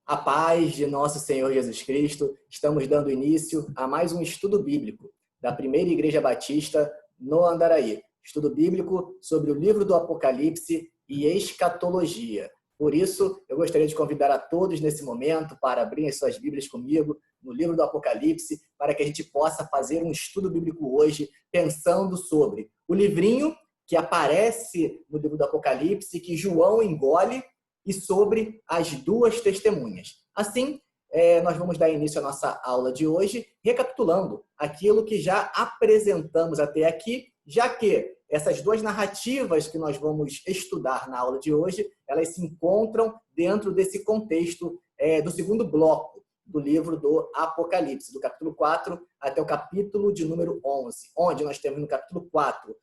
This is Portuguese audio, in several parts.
A paz de nosso Senhor Jesus Cristo, estamos dando início a mais um estudo bíblico da Primeira Igreja Batista no Andaraí. Estudo bíblico sobre o livro do Apocalipse e escatologia. Por isso, eu gostaria de convidar a todos nesse momento para abrirem suas Bíblias comigo no livro do Apocalipse, para que a gente possa fazer um estudo bíblico hoje pensando sobre o livrinho que aparece no livro do Apocalipse, que João engole, e sobre as duas testemunhas. Assim, nós vamos dar início à nossa aula de hoje, recapitulando aquilo que já apresentamos até aqui, já que essas duas narrativas que nós vamos estudar na aula de hoje, elas se encontram dentro desse contexto do segundo bloco do livro do Apocalipse, do capítulo 4 até o capítulo de número 11, onde nós temos no capítulo 4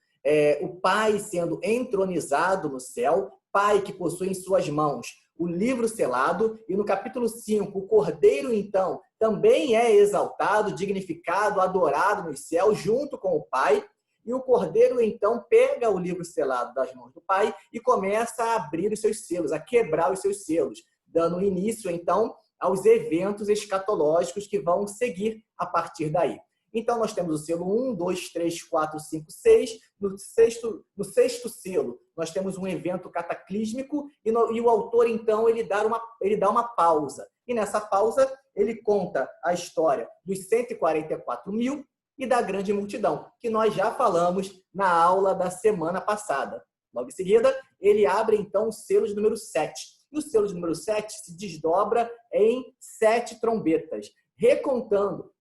o Pai sendo entronizado no céu, Pai que possui em suas mãos o livro selado, e no capítulo 5, o Cordeiro, então, também é exaltado, dignificado, adorado nos céus, junto com o Pai, e o Cordeiro, então, pega o livro selado das mãos do Pai e começa a abrir os seus selos, a quebrar os seus selos, dando início, então, aos eventos escatológicos que vão seguir a partir daí. Então, nós temos o selo 1, 2, 3, 4, 5, 6. No sexto selo, nós temos um evento cataclísmico e o autor, então, ele dá uma pausa. E nessa pausa, ele conta a história dos 144 mil e da grande multidão, que nós já falamos na aula da semana passada. Logo em seguida, ele abre, então, o selo de número 7. E o selo de número 7 se desdobra em 7 trombetas,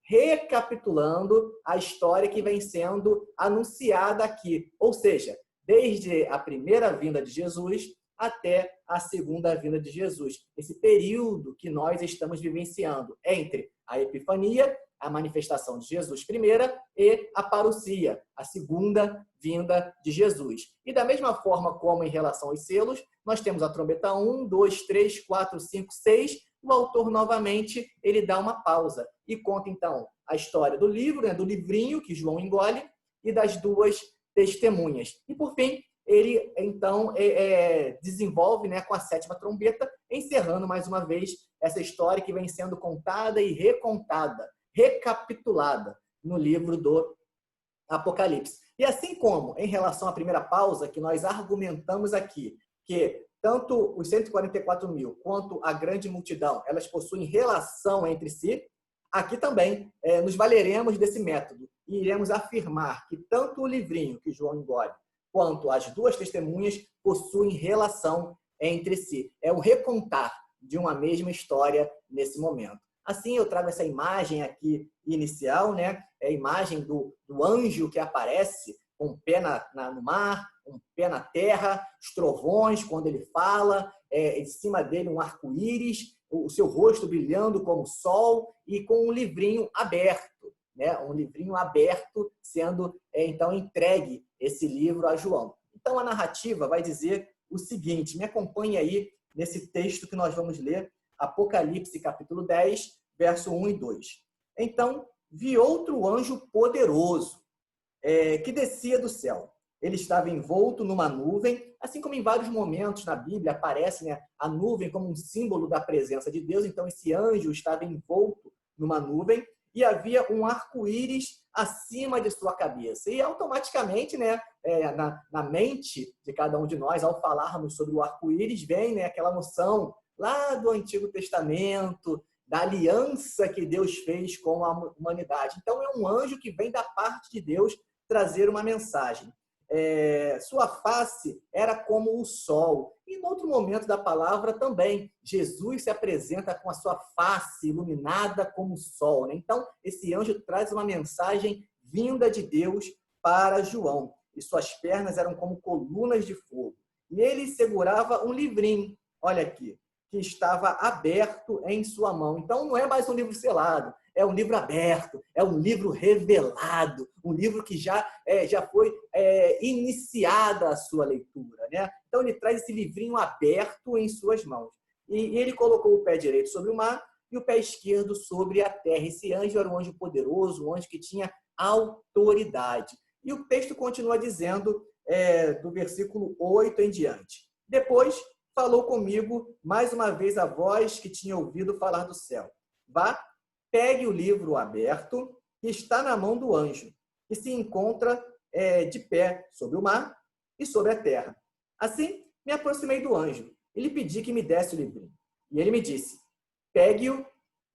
recapitulando a história que vem sendo anunciada aqui. Ou seja, desde a primeira vinda de Jesus até a segunda vinda de Jesus. Esse período que nós estamos vivenciando entre a Epifania, a manifestação de Jesus primeira, e a parousia, a segunda vinda de Jesus. E da mesma forma como em relação aos selos, nós temos a trombeta 1, 2, 3, 4, 5, 6, o autor, novamente, ele dá uma pausa e conta, então, a história do livro, do livrinho que João engole, e das duas testemunhas. E, por fim, ele, então, desenvolve com a 7ª trombeta, encerrando, mais uma vez, essa história que vem sendo contada e recontada, recapitulada no livro do Apocalipse. E assim como, em relação à primeira pausa, que nós argumentamos aqui, que tanto os 144 mil quanto a grande multidão, elas possuem relação entre si, aqui também nos valeremos desse método e iremos afirmar que tanto o livrinho que João engole, quanto as duas testemunhas possuem relação entre si. É um recontar de uma mesma história nesse momento. Assim, eu trago essa imagem aqui inicial, é a imagem do anjo que aparece com um pé no mar, um pé na terra, os trovões quando ele fala, em cima dele um arco-íris, o seu rosto brilhando como o sol e com um livrinho aberto, um livrinho aberto sendo, então, entregue esse livro a João. Então, a narrativa vai dizer o seguinte, me acompanhe aí nesse texto que nós vamos ler, Apocalipse, capítulo 10, verso 1 e 2. Então, vi outro anjo poderoso, que descia do céu. Ele estava envolto numa nuvem, assim como em vários momentos na Bíblia aparece a nuvem como um símbolo da presença de Deus. Então, esse anjo estava envolto numa nuvem e havia um arco-íris acima de sua cabeça. E automaticamente, na mente de cada um de nós, ao falarmos sobre o arco-íris, vem aquela noção lá do Antigo Testamento, da aliança que Deus fez com a humanidade. Então, é um anjo que vem da parte de Deus trazer uma mensagem. Sua face era como o sol. E em outro momento da palavra também, Jesus se apresenta com a sua face iluminada como o sol. Então, esse anjo traz uma mensagem vinda de Deus para João. E suas pernas eram como colunas de fogo. E ele segurava um livrinho, olha aqui, que estava aberto em sua mão. Então, não é mais um livro selado, é um livro aberto, é um livro revelado, um livro que já foi iniciada a sua leitura. Então, ele traz esse livrinho aberto em suas mãos. E ele colocou o pé direito sobre o mar e o pé esquerdo sobre a terra. Esse anjo era um anjo poderoso, um anjo que tinha autoridade. E o texto continua dizendo, do versículo 8 em diante. Depois, falou comigo mais uma vez a voz que tinha ouvido falar do céu. Vá, pegue o livro aberto que está na mão do anjo, que se encontra de pé sobre o mar e sobre a terra. Assim, me aproximei do anjo e lhe pedi que me desse o livrinho. E ele me disse, pegue-o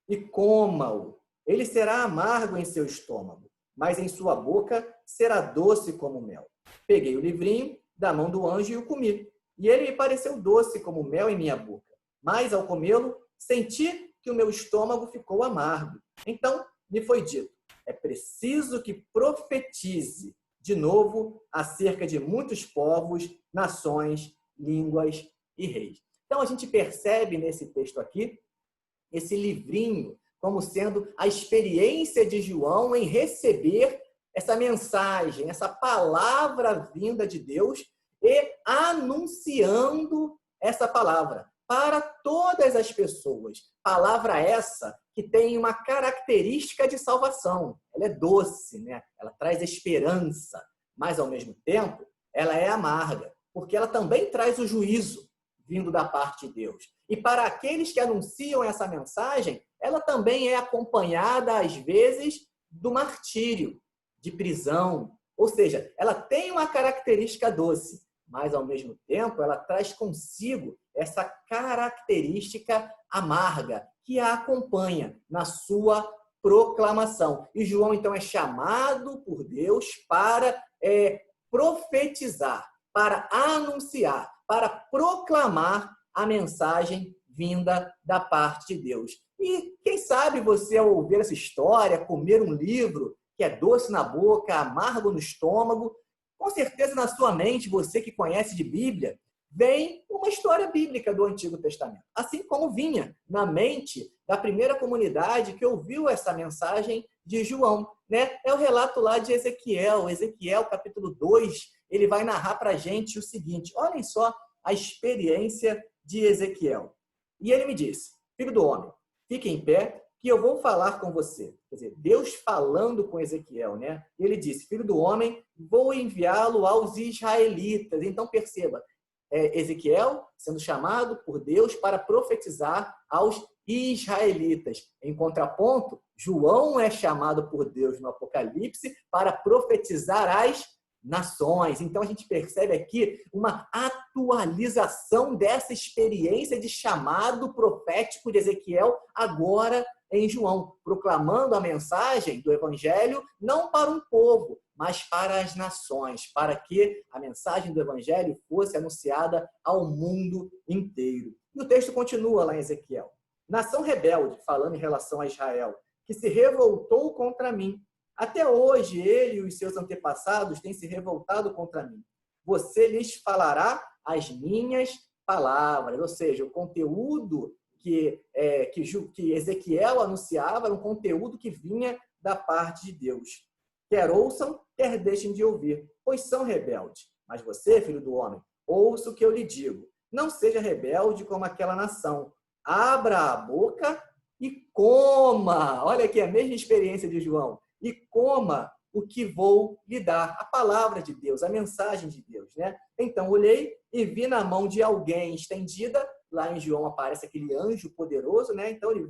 e coma-o. Ele será amargo em seu estômago, mas em sua boca será doce como mel. Peguei o livrinho da mão do anjo e o comi. E ele me pareceu doce como mel em minha boca. Mas, ao comê-lo, senti que o meu estômago ficou amargo. Então, me foi dito, é preciso que profetize de novo acerca de muitos povos, nações, línguas e reis. Então, a gente percebe nesse texto aqui, esse livrinho, como sendo a experiência de João em receber essa mensagem, essa palavra vinda de Deus e anunciando essa palavra para todas as pessoas. Palavra essa que tem uma característica de salvação. Ela é doce, né? Ela traz esperança, mas ao mesmo tempo ela é amarga, porque ela também traz o juízo vindo da parte de Deus. E para aqueles que anunciam essa mensagem, ela também é acompanhada, às vezes, do martírio, de prisão. Ou seja, ela tem uma característica doce, mas, ao mesmo tempo, ela traz consigo essa característica amarga que a acompanha na sua proclamação. E João, então, é chamado por Deus para profetizar, para anunciar, para proclamar a mensagem vinda da parte de Deus. E quem sabe você, ao ouvir essa história, comer um livro que é doce na boca, amargo no estômago, com certeza na sua mente, você que conhece de Bíblia, vem uma história bíblica do Antigo Testamento. Assim como vinha na mente da primeira comunidade que ouviu essa mensagem de João, né? É o relato lá de Ezequiel. Ezequiel, capítulo 2, ele vai narrar para a gente o seguinte, olhem só a experiência de Ezequiel. E ele me disse, filho do homem, fique em pé, que eu vou falar com você. Quer dizer, Deus falando com Ezequiel, né? Ele disse, filho do homem, vou enviá-lo aos israelitas. Então, perceba, Ezequiel sendo chamado por Deus para profetizar aos israelitas. Em contraponto, João é chamado por Deus no Apocalipse para profetizar às nações. Então, a gente percebe aqui uma atualização dessa experiência de chamado profético de Ezequiel agora em João, proclamando a mensagem do Evangelho não para um povo, mas para as nações, para que a mensagem do Evangelho fosse anunciada ao mundo inteiro. E o texto continua lá em Ezequiel. Nação rebelde, falando em relação a Israel, que se revoltou contra mim. Até hoje, ele e os seus antepassados têm se revoltado contra mim. Você lhes falará as minhas palavras, ou seja, o conteúdo que Ezequiel anunciava era um conteúdo que vinha da parte de Deus. Quer ouçam, quer deixem de ouvir, pois são rebeldes. Mas você, filho do homem, ouça o que eu lhe digo. Não seja rebelde como aquela nação. Abra a boca e coma. Olha aqui a mesma experiência de João. E coma o que vou lhe dar. A palavra de Deus, a mensagem de Deus, né? Então, olhei e vi na mão de alguém estendida. Lá em João aparece aquele anjo poderoso, né? Então, ele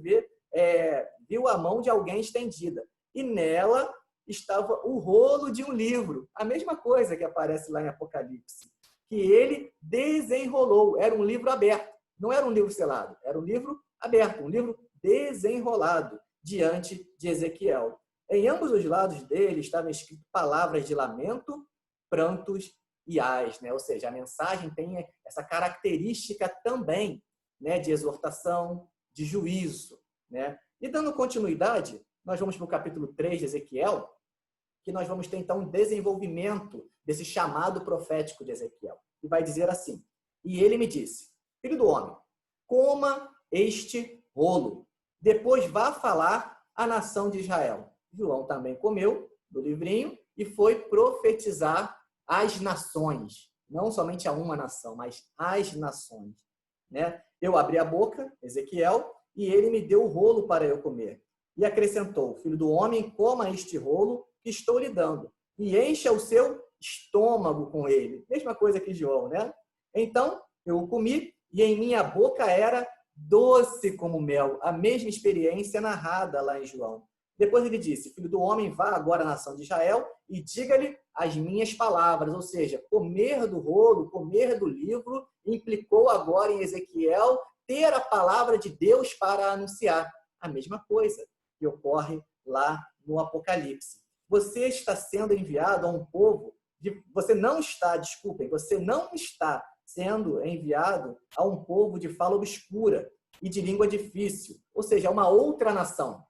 viu a mão de alguém estendida. E nela estava o rolo de um livro. A mesma coisa que aparece lá em Apocalipse. Que ele desenrolou. Era um livro aberto. Não era um livro selado. Era um livro aberto. Um livro desenrolado diante de Ezequiel. Em ambos os lados dele estavam escritas palavras de lamento, prantos e ais, né? Ou seja, a mensagem tem essa característica também, né, de exortação, de juízo, né? E dando continuidade, nós vamos para o capítulo 3 de Ezequiel, que nós vamos ter então um desenvolvimento desse chamado profético de Ezequiel. E vai dizer assim, e ele me disse, filho do homem, coma este rolo, depois vá falar à nação de Israel. João também comeu do livrinho e foi profetizar às nações. Não somente a uma nação, mas às nações. Né? Eu abri a boca, Ezequiel, e ele me deu o rolo para eu comer. E acrescentou, filho do homem, coma este rolo que estou lhe dando, e encha o seu estômago com ele. Mesma coisa que João, né? Então, eu o comi e em minha boca era doce como mel. A mesma experiência narrada lá em João. Depois ele disse, filho do homem, vá agora à nação de Israel e diga-lhe as minhas palavras. Ou seja, comer do rolo, comer do livro, implicou agora em Ezequiel ter a palavra de Deus para anunciar. A mesma coisa que ocorre lá no Apocalipse. Você está sendo enviado a um povo, você não está sendo enviado a um povo de fala obscura e de língua difícil, ou seja, a uma outra nação.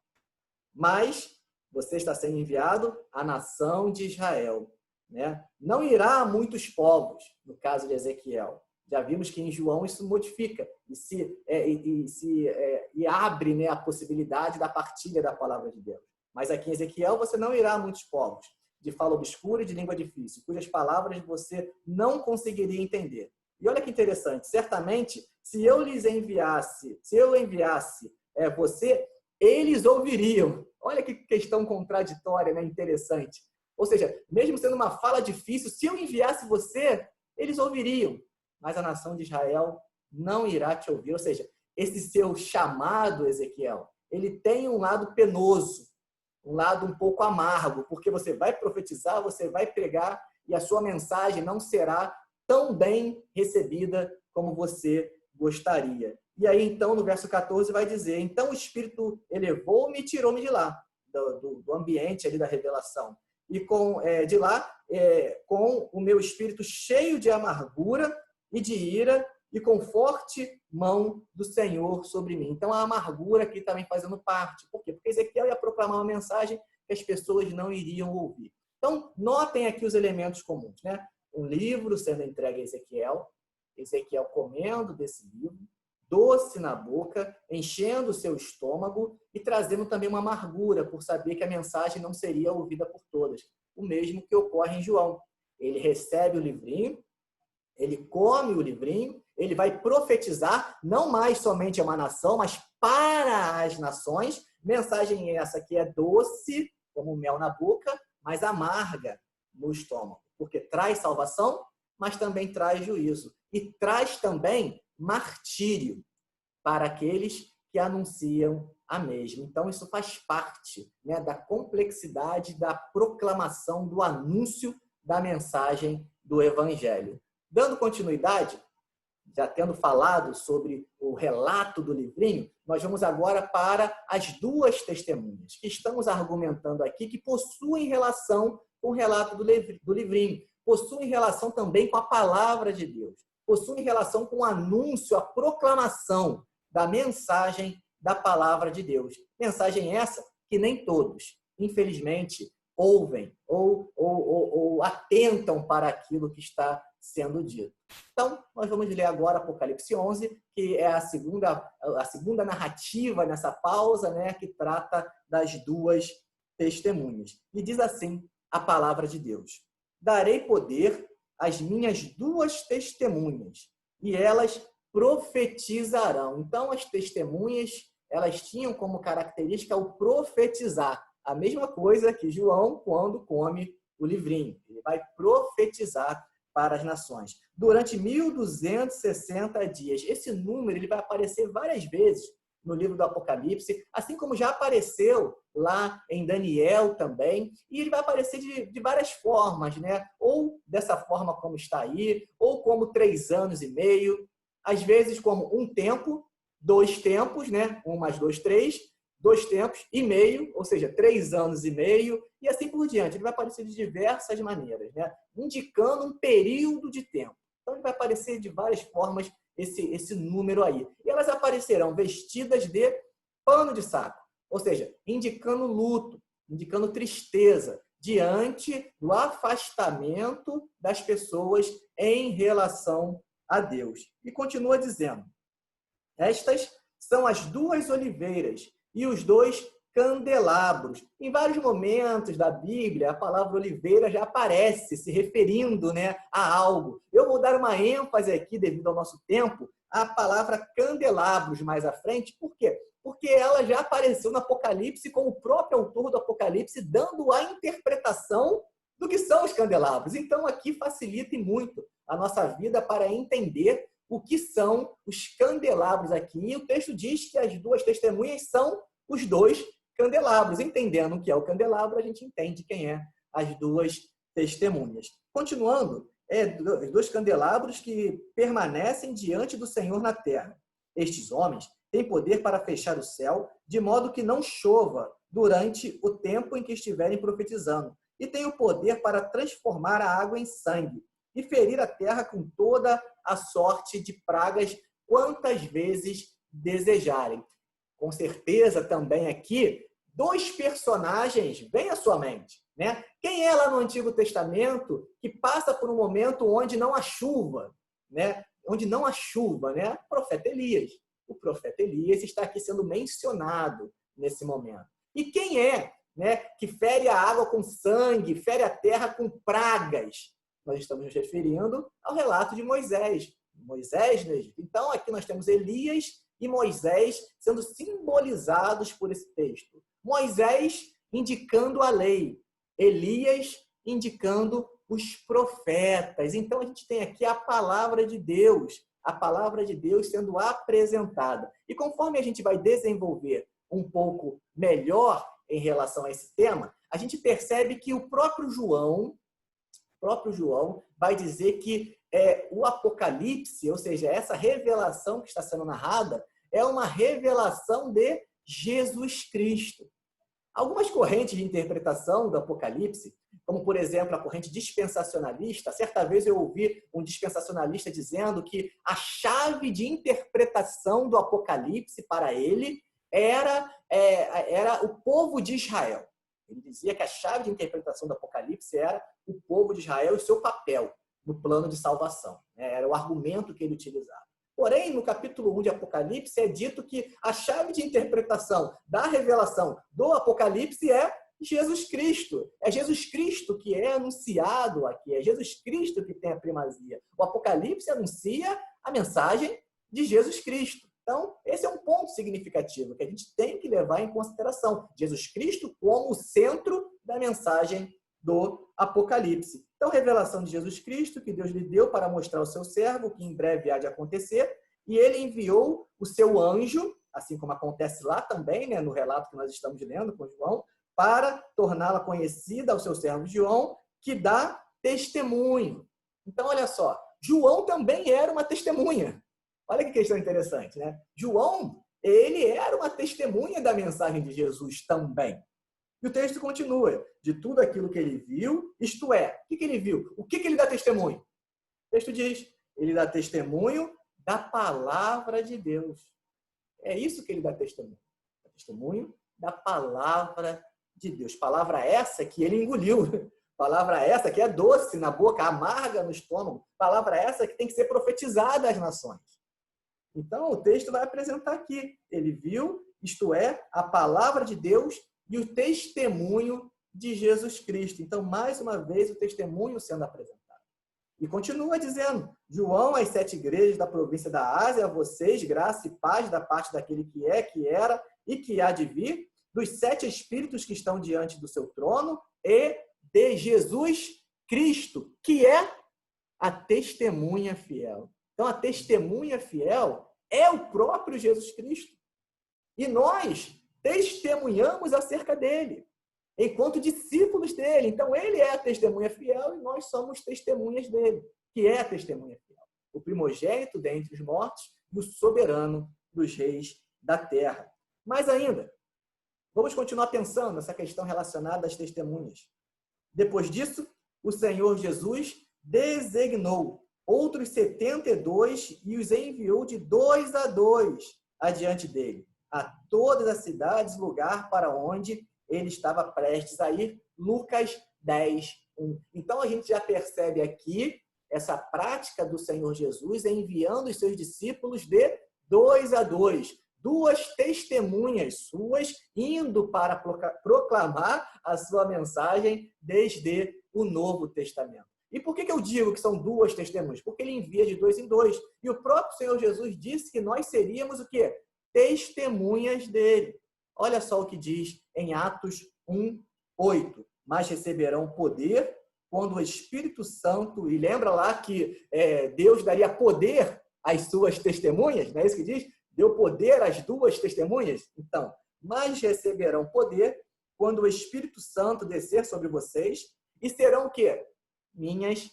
Mas você está sendo enviado à nação de Israel, né? Não irá a muitos povos, no caso de Ezequiel. Já vimos que em João isso modifica e abre, né, a possibilidade da partilha da palavra de Deus. Mas aqui em Ezequiel você não irá a muitos povos de fala obscura e de língua difícil, cujas palavras você não conseguiria entender. E olha que interessante, certamente, se eu enviasse você, eles ouviriam. Olha que questão contraditória, né? Interessante. Ou seja, mesmo sendo uma fala difícil, se eu enviasse você, eles ouviriam. Mas a nação de Israel não irá te ouvir. Ou seja, esse seu chamado, Ezequiel, ele tem um lado penoso, um lado um pouco amargo, porque você vai profetizar, você vai pregar e a sua mensagem não será tão bem recebida como você gostaria. E aí, então, no verso 14 vai dizer, então o Espírito elevou-me e tirou-me de lá, do ambiente ali da revelação. E de lá, com o meu espírito cheio de amargura e de ira, e com forte mão do Senhor sobre mim. Então, a amargura aqui também fazendo parte. Por quê? Porque Ezequiel ia proclamar uma mensagem que as pessoas não iriam ouvir. Então, notem aqui os elementos comuns, né? Um livro sendo entregue a Ezequiel comendo desse livro, doce na boca, enchendo o seu estômago e trazendo também uma amargura por saber que a mensagem não seria ouvida por todas. O mesmo que ocorre em João. Ele recebe o livrinho, ele come o livrinho, ele vai profetizar, não mais somente a uma nação, mas para as nações. Mensagem essa que é doce, como mel na boca, mas amarga no estômago. Porque traz salvação, mas também traz juízo. E traz também martírio para aqueles que anunciam a mesma. Então, isso faz parte, né, da complexidade da proclamação, do anúncio da mensagem do Evangelho. Dando continuidade, já tendo falado sobre o relato do livrinho, nós vamos agora para as duas testemunhas que estamos argumentando aqui, que possuem relação com o relato do livrinho, possuem relação também com a palavra de Deus, possuem relação com o anúncio, a proclamação da mensagem da palavra de Deus. Mensagem essa que nem todos, infelizmente, ouvem ou atentam para aquilo que está sendo dito. Então, nós vamos ler agora Apocalipse 11, que é a segunda narrativa nessa pausa, né, que trata das duas testemunhas. E diz assim a palavra de Deus: darei poder às minhas duas testemunhas, e elas profetizarão. Então, as testemunhas, elas tinham como característica o profetizar. A mesma coisa que João, quando come o livrinho. Ele vai profetizar para as nações. Durante 1260 dias. Esse número ele vai aparecer várias vezes no livro do Apocalipse, assim como já apareceu lá em Daniel também, e ele vai aparecer de várias formas, né? Ou dessa forma como está aí, ou como 3 anos e meio, às vezes como um tempo, 2 tempos, né? 1 mais 2, 3, 2 tempos e meio, ou seja, 3 anos e meio, e assim por diante. Ele vai aparecer de diversas maneiras, né? Indicando um período de tempo. Então, ele vai aparecer de várias formas esse número aí. E elas aparecerão vestidas de pano de saco, ou seja, indicando luto, indicando tristeza, diante do afastamento das pessoas em relação a Deus. E continua dizendo: estas são as 2 oliveiras e os 2 candelabros. Em vários momentos da Bíblia, a palavra oliveira já aparece se referindo, né, a algo. Eu vou dar uma ênfase aqui, devido ao nosso tempo, à palavra candelabros mais à frente. Por quê? Porque ela já apareceu no Apocalipse, com o próprio autor do Apocalipse dando a interpretação do que são os candelabros. Então, aqui facilita muito a nossa vida para entender o que são os candelabros aqui. E o texto diz que as duas testemunhas são os dois candelabros. Entendendo o que é o candelabro, a gente entende quem é as duas testemunhas. Continuando, os dois candelabros que permanecem diante do Senhor na terra. Estes homens têm poder para fechar o céu, de modo que não chova durante o tempo em que estiverem profetizando, e têm o poder para transformar a água em sangue e ferir a terra com toda a sorte de pragas, quantas vezes desejarem. Com certeza, também aqui, dois personagens vêm à sua mente, né? Quem é lá no Antigo Testamento que passa por um momento onde não há chuva, né? Onde não há chuva, né? O profeta Elias. O profeta Elias está aqui sendo mencionado nesse momento. E quem é, né, que fere a água com sangue, fere a terra com pragas? Nós estamos nos referindo ao relato de Moisés. Moisés, no Egito. Então, aqui nós temos Elias e Moisés sendo simbolizados por esse texto. Moisés indicando a lei, Elias indicando os profetas. Então, a gente tem aqui a palavra de Deus sendo apresentada. E conforme a gente vai desenvolver um pouco melhor em relação a esse tema, a gente percebe que o próprio João vai dizer que o Apocalipse, ou seja, essa revelação que está sendo narrada, é uma revelação de Jesus Cristo. Algumas correntes de interpretação do Apocalipse, como, por exemplo, a corrente dispensacionalista, certa vez eu ouvi um dispensacionalista dizendo que a chave de interpretação do Apocalipse para ele era o povo de Israel. Ele dizia que a chave de interpretação do Apocalipse era o povo de Israel e seu papel no plano de salvação. Era o argumento que ele utilizava. Porém, no capítulo 1 de Apocalipse é dito que a chave de interpretação da revelação do Apocalipse é Jesus Cristo. É Jesus Cristo que é anunciado aqui. É Jesus Cristo que tem a primazia. O Apocalipse anuncia a mensagem de Jesus Cristo. Então, esse é um ponto significativo que a gente tem que levar em consideração. Jesus Cristo como o centro da mensagem do Apocalipse. Então, revelação de Jesus Cristo, que Deus lhe deu para mostrar ao seu servo, que em breve há de acontecer, e ele enviou o seu anjo, assim como acontece lá também, né, no relato que nós estamos lendo com João, para torná-la conhecida ao seu servo João, que dá testemunho. Então, olha só, João também era uma testemunha. Olha que questão interessante, né? João, ele era uma testemunha da mensagem de Jesus também. E o texto continua, de tudo aquilo que ele viu, isto é, o que ele viu? O que ele dá testemunho? O texto diz, ele dá testemunho da palavra de Deus. É isso que ele dá testemunho. Dá testemunho da palavra de Deus. Palavra essa que ele engoliu. Palavra essa que é doce na boca, amarga no estômago. Palavra essa que tem que ser profetizada às nações. Então, o texto vai apresentar aqui. Ele viu, isto é, a palavra de Deus e o testemunho de Jesus Cristo. Então, mais uma vez, o testemunho sendo apresentado. E continua dizendo, João, às 7 igrejas da província da Ásia, a vocês, graça e paz da parte daquele que é, que era e que há de vir, dos 7 espíritos que estão diante do seu trono e de Jesus Cristo, que é a testemunha fiel. Então, a testemunha fiel é o próprio Jesus Cristo. E nós testemunhamos acerca dele, enquanto discípulos dele. Então, ele é a testemunha fiel e nós somos testemunhas dele, que é a testemunha fiel. O primogênito dentre os mortos e o soberano dos reis da terra. Mais ainda, vamos continuar pensando nessa questão relacionada às testemunhas. Depois disso, o Senhor Jesus designou outros 72 e os enviou de 2 a 2 adiante dele, a todas as cidades, lugar para onde ele estava prestes a ir. Lucas 10, 1. Então, a gente já percebe aqui essa prática do Senhor Jesus enviando os seus discípulos de 2 a 2. 2 testemunhas suas indo para proclamar a sua mensagem desde o Novo Testamento. E por que eu digo que são 2 testemunhas? Porque ele envia de 2 em 2. E o próprio Senhor Jesus disse que nós seríamos o quê? Testemunhas dele. Olha só o que diz em Atos 1, 8. Mas receberão poder quando o Espírito Santo... E lembra lá que Deus daria poder às suas testemunhas, não é isso que diz? Deu poder às duas testemunhas? Então, mas receberão poder quando o Espírito Santo descer sobre vocês e serão o quê? Minhas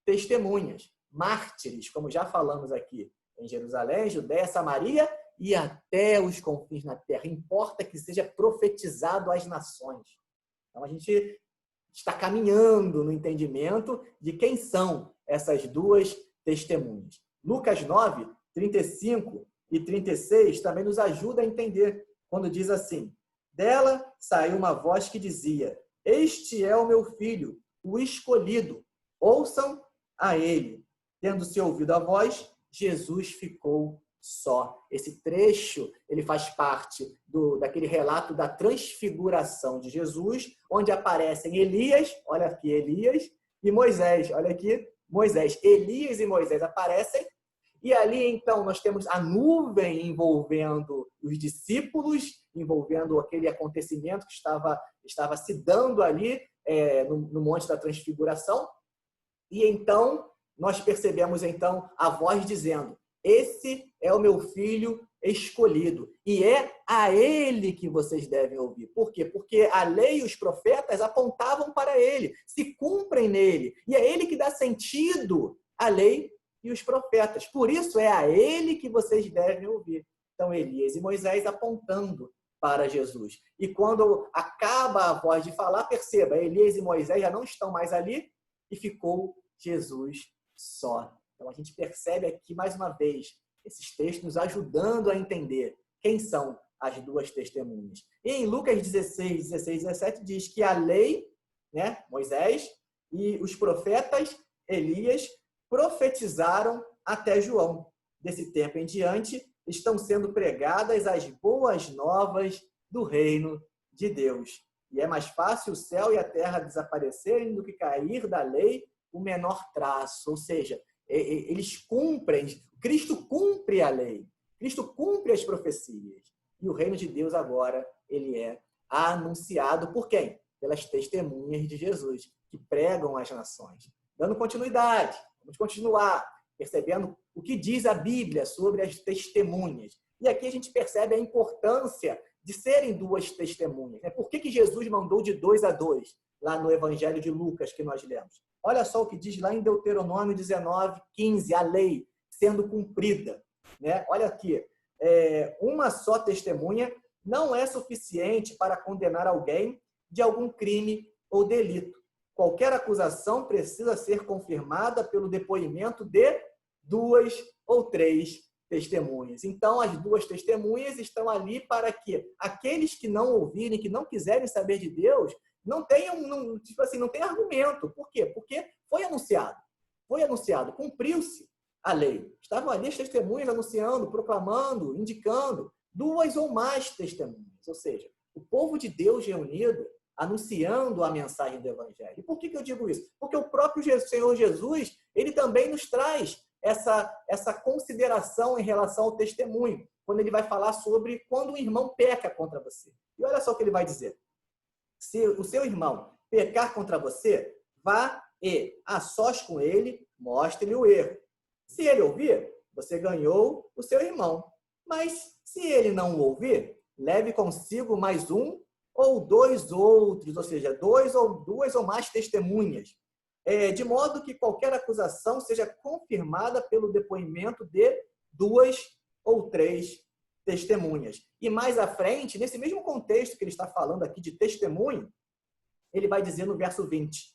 testemunhas, mártires, como já falamos aqui, em Jerusalém, Judéia, Samaria e até os confins da terra. Importa que seja profetizado às nações. Então, a gente está caminhando no entendimento de quem são essas duas testemunhas. Lucas 9, 35 e 36 também nos ajuda a entender, quando diz assim: dela saiu uma voz que dizia: este é o meu filho, o escolhido, ouçam a ele. Tendo-se ouvido a voz, Jesus ficou só. Esse trecho, ele faz parte daquele relato da transfiguração de Jesus, onde aparecem Elias, olha aqui Elias, e Moisés, olha aqui Moisés. Elias e Moisés aparecem, e ali então nós temos a nuvem envolvendo os discípulos, envolvendo aquele acontecimento que estava se dando ali no Monte da Transfiguração, e então nós percebemos então a voz dizendo: esse é o meu filho escolhido, e é a ele que vocês devem ouvir. Por quê? Porque a lei e os profetas apontavam para ele, se cumprem nele, e é ele que dá sentido à lei e os profetas. Por isso é a ele que vocês devem ouvir. Então, Elias e Moisés apontando para Jesus. E quando acaba a voz de falar, perceba, Elias e Moisés já não estão mais ali e ficou Jesus só. Então, a gente percebe aqui, mais uma vez, esses textos nos ajudando a entender quem são as duas testemunhas. E em Lucas 16, 16 e 17, diz que a lei, né, Moisés, e os profetas, Elias, profetizaram até João. Desse tempo em diante, estão sendo pregadas as boas novas do reino de Deus. E é mais fácil o céu e a terra desaparecerem do que cair da lei o menor traço. Ou seja, eles cumprem, Cristo cumpre a lei, Cristo cumpre as profecias. E o reino de Deus agora, ele é anunciado por quem? Pelas testemunhas de Jesus, que pregam às nações. Dando continuidade, vamos continuar percebendo o que diz a Bíblia sobre as testemunhas. E aqui a gente percebe a importância de serem duas testemunhas. Por que Jesus mandou de 2 a 2, lá no Evangelho de Lucas, que nós lemos? Olha só o que diz lá em Deuteronômio 19, 15, a lei sendo cumprida. Olha aqui, uma só testemunha não é suficiente para condenar alguém de algum crime ou delito. Qualquer acusação precisa ser confirmada pelo depoimento de 2 ou 3 testemunhas. Então, as duas testemunhas estão ali para que aqueles que não ouvirem, que não quiserem saber de Deus, não tenham, não tem argumento. Por quê? Porque foi anunciado, cumpriu-se a lei. Estavam ali as testemunhas anunciando, proclamando, indicando, 2 ou mais testemunhas. Ou seja, o povo de Deus reunido anunciando a mensagem do Evangelho. E por que eu digo isso? Porque o próprio Senhor Jesus, ele também nos traz essa consideração em relação ao testemunho, quando ele vai falar sobre quando um irmão peca contra você. E olha só o que ele vai dizer. Se o seu irmão pecar contra você, vá e, a sós com ele, mostre-lhe o erro. Se ele ouvir, você ganhou o seu irmão. Mas, se ele não ouvir, leve consigo mais um ou 2 outros, ou seja, 2 ou mais testemunhas, de modo que qualquer acusação seja confirmada pelo depoimento de 2 ou 3 testemunhas. E mais à frente, nesse mesmo contexto que ele está falando aqui de testemunho, ele vai dizer no verso 20,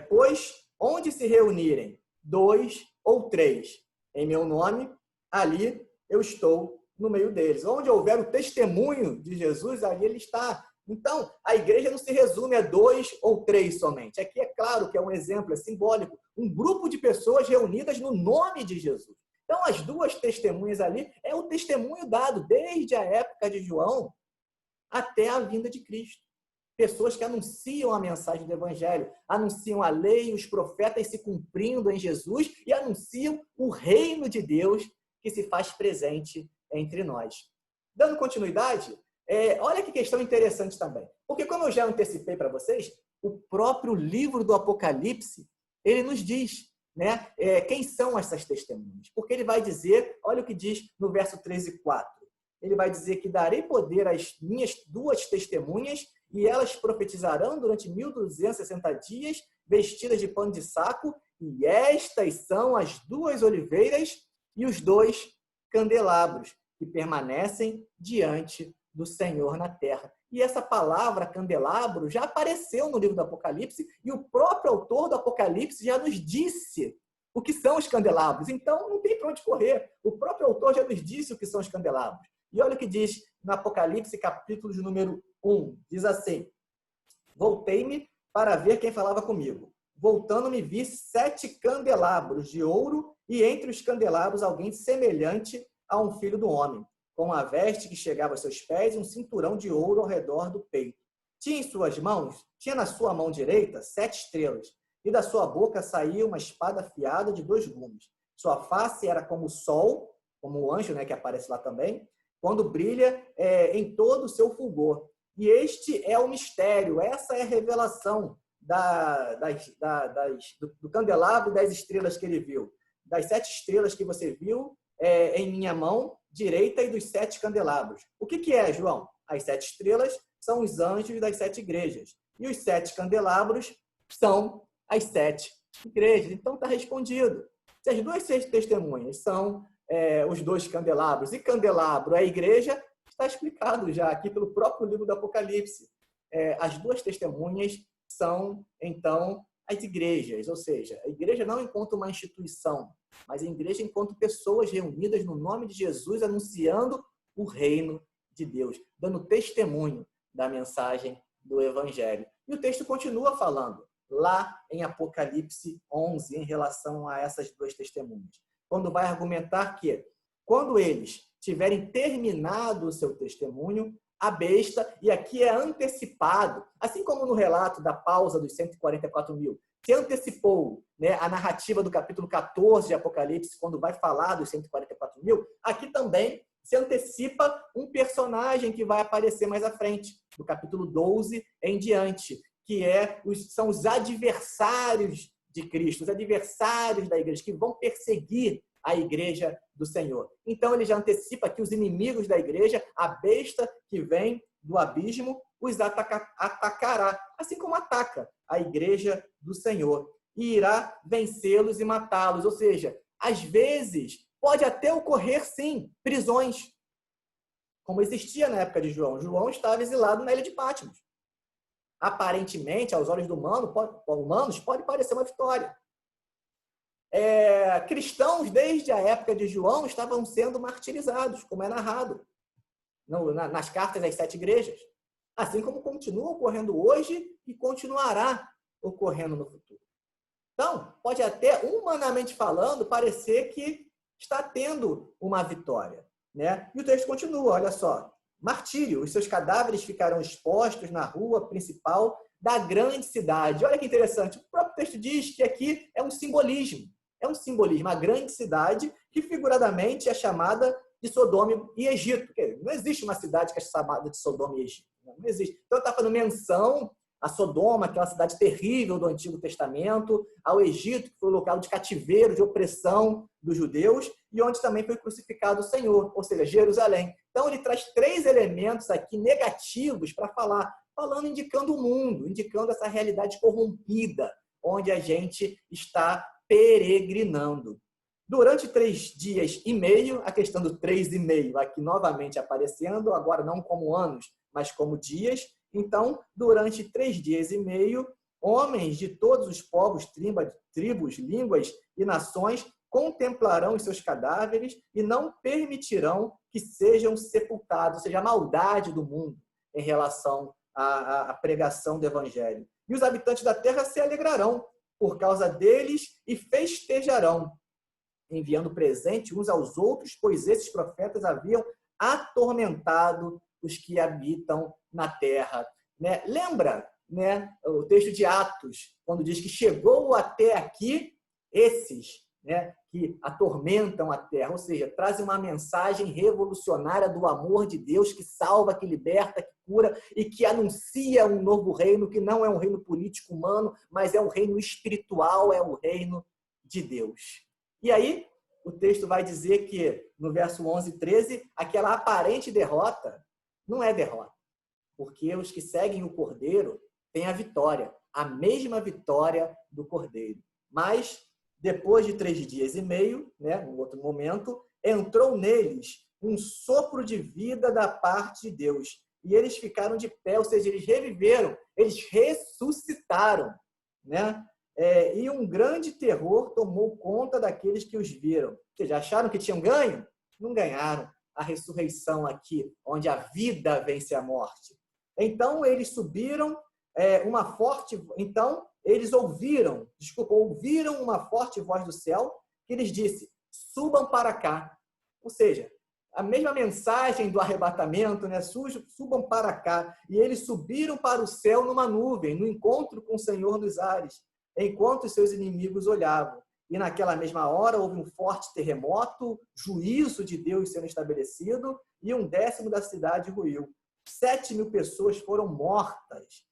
pois onde se reunirem 2 ou 3 em meu nome, ali eu estou no meio deles. Onde houver o testemunho de Jesus, ali ele está. Então, a igreja não se resume a 2 ou 3 somente. Aqui é claro que é um exemplo, é simbólico. Um grupo de pessoas reunidas no nome de Jesus. Então, as duas testemunhas ali é o testemunho dado desde a época de João até a vinda de Cristo. Pessoas que anunciam a mensagem do Evangelho, anunciam a lei e os profetas se cumprindo em Jesus e anunciam o reino de Deus que se faz presente entre nós. Dando continuidade, olha que questão interessante também. Porque, como eu já antecipei para vocês, o próprio livro do Apocalipse, ele nos diz, né? Quem são essas testemunhas? Porque ele vai dizer, olha o que diz no verso 3 e 4. Ele vai dizer que darei poder às minhas 2 testemunhas e elas profetizarão durante 1260 dias, vestidas de pano de saco, e estas são as 2 oliveiras e os 2 candelabros que permanecem diante do Senhor na terra. E essa palavra candelabro já apareceu no livro do Apocalipse e o próprio autor do Apocalipse já nos disse o que são os candelabros. Então, não tem para onde correr. O próprio autor já nos disse o que são os candelabros. E olha o que diz no Apocalipse, capítulo de número 1. Diz assim: voltei-me para ver quem falava comigo. Voltando-me, vi 7 candelabros de ouro e entre os candelabros alguém semelhante a um filho do homem, com uma veste que chegava aos seus pés e um cinturão de ouro ao redor do peito. Tinha na sua mão direita 7 estrelas, e da sua boca saía uma espada afiada de 2 gumes. Sua face era como o sol, como o anjo, né, que aparece lá também, quando brilha em todo o seu fulgor. E este é o mistério, essa é a revelação do candelabro e das estrelas que ele viu. Das 7 estrelas que você viu em minha mão direita e dos 7 candelabros. O que é, João? As 7 estrelas são os anjos das 7 igrejas. E os 7 candelabros são as 7 igrejas. Então está respondido. Se as 2 testemunhas são os 2 candelabros e candelabro é a igreja, está explicado já aqui pelo próprio livro do Apocalipse. As 2 testemunhas são, então, as igrejas. Ou seja, a igreja não enquanto uma instituição, mas a igreja enquanto pessoas reunidas no nome de Jesus, anunciando o reino de Deus, dando testemunho da mensagem do Evangelho. E o texto continua falando, lá em Apocalipse 11, em relação a essas 2 testemunhas. Quando vai argumentar que, quando eles tiverem terminado o seu testemunho, a besta, e aqui é antecipado, assim como no relato da pausa dos 144 mil, se antecipou, né, a narrativa do capítulo 14 de Apocalipse, quando vai falar dos 144 mil, aqui também se antecipa um personagem que vai aparecer mais à frente, do capítulo 12 em diante, que são os adversários de Cristo, os adversários da igreja, que vão perseguir a igreja do Senhor. Então, ele já antecipa que os inimigos da igreja, a besta que vem do abismo, os atacará, assim como ataca a igreja do Senhor, e irá vencê-los e matá-los. Ou seja, às vezes, pode até ocorrer, sim, prisões, como existia na época de João. João estava exilado na ilha de Patmos. Aparentemente, aos olhos humanos, pode parecer uma vitória. Cristãos, desde a época de João, estavam sendo martirizados, como é narrado nas cartas às 7 igrejas. Assim como continua ocorrendo hoje e continuará ocorrendo no futuro. Então, pode até, humanamente falando, parecer que está tendo uma vitória, né? E o texto continua, olha só. Martírio, os seus cadáveres ficarão expostos na rua principal da grande cidade. Olha que interessante, o próprio texto diz que aqui é um simbolismo. É um simbolismo, a grande cidade que figuradamente é chamada de Sodoma e Egito. Não existe uma cidade que é chamada de Sodoma e Egito. Não existe. Então, está fazendo menção a Sodoma, aquela cidade terrível do Antigo Testamento, ao Egito, que foi o local de cativeiro, de opressão dos judeus, e onde também foi crucificado o Senhor, ou seja, Jerusalém. Então, ele traz 3 elementos aqui negativos para falar, indicando o mundo, indicando essa realidade corrompida, onde a gente está peregrinando. Durante 3 dias e meio, a questão do 3,5 aqui novamente aparecendo, agora não como anos, mas como dias. Então, durante 3 dias e meio, homens de todos os povos, tribos, línguas e nações contemplarão os seus cadáveres e não permitirão que sejam sepultados, ou seja, a maldade do mundo em relação à pregação do Evangelho. E os habitantes da terra se alegrarão por causa deles e festejarão, enviando presente uns aos outros, pois esses profetas haviam atormentado os que habitam na terra. Né? Lembra, né, o texto de Atos, quando diz que chegou até aqui esses, né, que atormentam a terra, ou seja, trazem uma mensagem revolucionária do amor de Deus que salva, que liberta, que cura e que anuncia um novo reino, que não é um reino político humano, mas é um reino espiritual, é o reino de Deus. E aí, o texto vai dizer que, no verso 11 e 13, aquela aparente derrota não é derrota, porque os que seguem o Cordeiro têm a vitória, a mesma vitória do Cordeiro. Mas, depois de 3 dias e meio, num outro momento, entrou neles um sopro de vida da parte de Deus. E eles ficaram de pé, ou seja, eles reviveram, eles ressuscitaram. E um grande terror tomou conta daqueles que os viram. Ou seja, acharam que tinham ganho? Não ganharam. A ressurreição aqui, onde a vida vence a morte. Então, eles subiram uma forte... Então, eles ouviram uma forte voz do céu que lhes disse, subam para cá. Ou seja, a mesma mensagem do arrebatamento, subam para cá. E eles subiram para o céu numa nuvem, no encontro com o Senhor dos ares, enquanto os seus inimigos olhavam. E naquela mesma hora houve um forte terremoto, juízo de Deus sendo estabelecido, e 1/10 da cidade ruiu. 7.000 pessoas foram mortas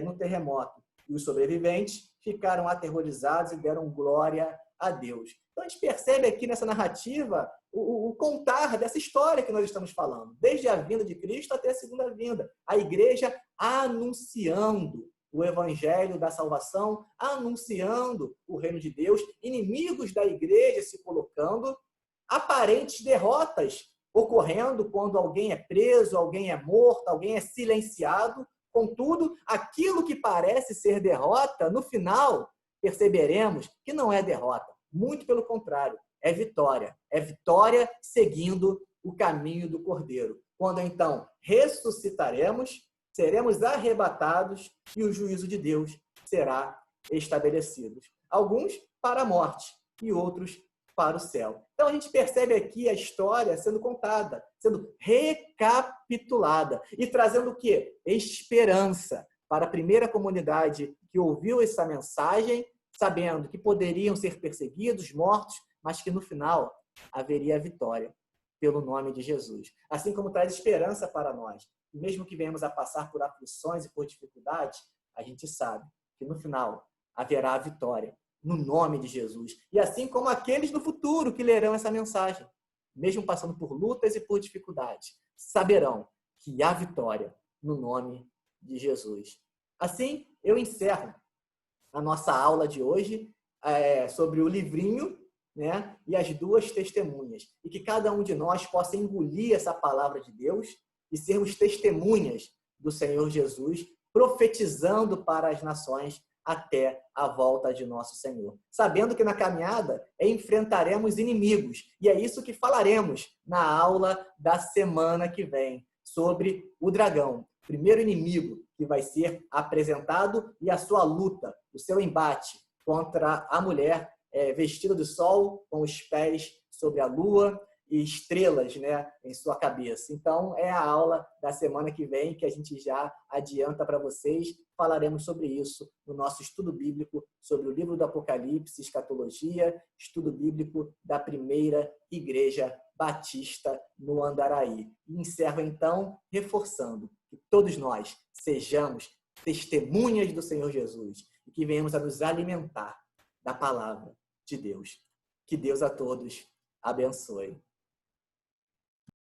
no terremoto. E os sobreviventes ficaram aterrorizados e deram glória a Deus. Então a gente percebe aqui nessa narrativa o contar dessa história que nós estamos falando, desde a vinda de Cristo até a segunda vinda. A igreja anunciando o evangelho da salvação, anunciando o reino de Deus, inimigos da igreja se colocando, aparentes derrotas ocorrendo quando alguém é preso, alguém é morto, alguém é silenciado. Contudo, aquilo que parece ser derrota, no final, perceberemos que não é derrota. Muito pelo contrário, é vitória. É vitória seguindo o caminho do Cordeiro. Quando, então, ressuscitaremos, seremos arrebatados e o juízo de Deus será estabelecido. Alguns para a morte e outros para o céu. Então, a gente percebe aqui a história sendo contada, sendo recapitulada e trazendo o quê? Esperança para a primeira comunidade que ouviu essa mensagem, sabendo que poderiam ser perseguidos, mortos, mas que no final haveria vitória pelo nome de Jesus. Assim como traz esperança para nós. Mesmo que venhamos a passar por aflições e por dificuldades, a gente sabe que no final haverá vitória no nome de Jesus. E assim como aqueles no futuro que lerão essa mensagem, mesmo passando por lutas e por dificuldades, saberão que há vitória no nome de Jesus. Assim, eu encerro a nossa aula de hoje sobre o livrinho, e as 2 testemunhas. E que cada um de nós possa engolir essa palavra de Deus e sermos testemunhas do Senhor Jesus, profetizando para as nações até a volta de nosso Senhor. Sabendo que na caminhada enfrentaremos inimigos. E é isso que falaremos na aula da semana que vem, sobre o dragão, primeiro inimigo que vai ser apresentado e a sua luta, o seu embate contra a mulher vestida de sol, com os pés sobre a lua e estrelas em sua cabeça. Então, é a aula da semana que vem que a gente já adianta para vocês. Falaremos sobre isso no nosso estudo bíblico sobre o livro do Apocalipse, escatologia, estudo bíblico da primeira igreja batista no Andaraí. E encerro, então, reforçando que todos nós sejamos testemunhas do Senhor Jesus e que venhamos a nos alimentar da palavra de Deus. Que Deus a todos abençoe.